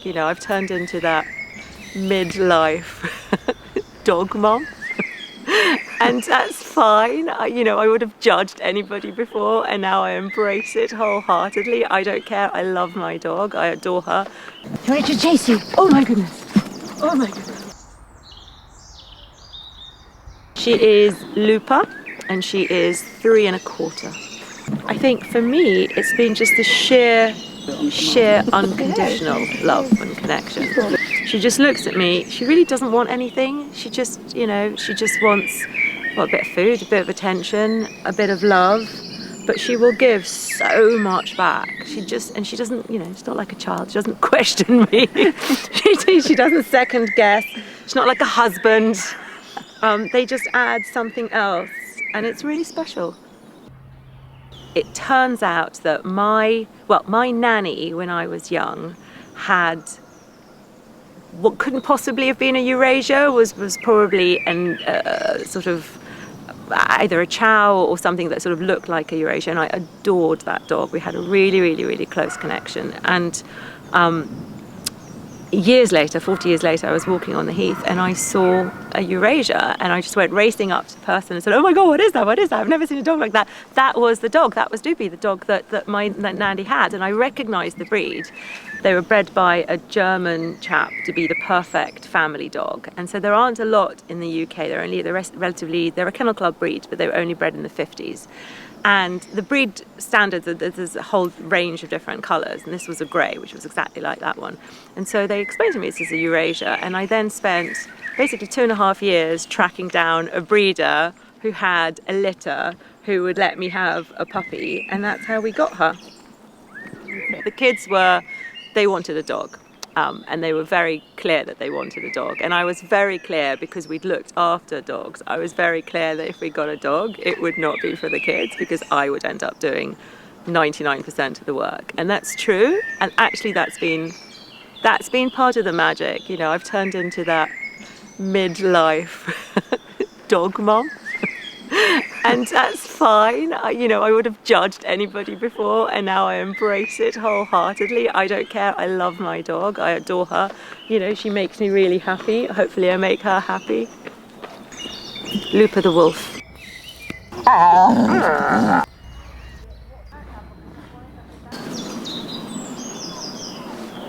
magic. You know, I've turned into that midlife dog mom. And that's fine. You know, I would have judged anybody before, and now I embrace it wholeheartedly. I don't care. I love my dog. I adore her. Ready to chase you? Oh my goodness. Oh my goodness. She is Lupa, and she is 3 1/4. I think for me, it's been just the sheer unconditional love and connection. She just looks at me. She really doesn't want anything. She just, you know, she just wants, well, a bit of food, a bit of attention, a bit of love, but she will give so much back. She doesn't, you know, she's not like a child. She doesn't question me. she doesn't second guess. She's not like a husband. They just add something else, and it's really special. It turns out that my nanny, when I was young, had what couldn't possibly have been a Eurasier, was probably sort of either a chow or something that sort of looked like a Eurasier, and I adored that dog. We had a really, really, really close connection. And years later, 40 years later, I was walking on the heath and I saw a Eurasier, and I just went racing up to the person and said, "Oh my God, what is that? What is that? I've never seen a dog like that." That was the dog. That was Doopy, the dog that my nanny had, and I recognised the breed. They were bred by a German chap to be the perfect family dog, and so there aren't a lot in the UK. They're a kennel club breed, but they were only bred in the 50s. And the breed standards, there's a whole range of different colours, and this was a grey, which was exactly like that one. And so they explained to me this is a Eurasier, and I then spent basically 2.5 years tracking down a breeder who had a litter who would let me have a puppy, and that's how we got her. The kids they wanted a dog, and they were very clear that they wanted a dog, and I was very clear, because we'd looked after dogs, I was very clear that if we got a dog, it would not be for the kids, because I would end up doing 99% of the work. And that's true, and actually that's been part of the magic. You know, I've turned into that midlife dog mom. And that's fine. You know, I would have judged anybody before, and now I embrace it wholeheartedly. I don't care. I love my dog. I adore her. You know, she makes me really happy. Hopefully I make her happy. Lupa the Wolf.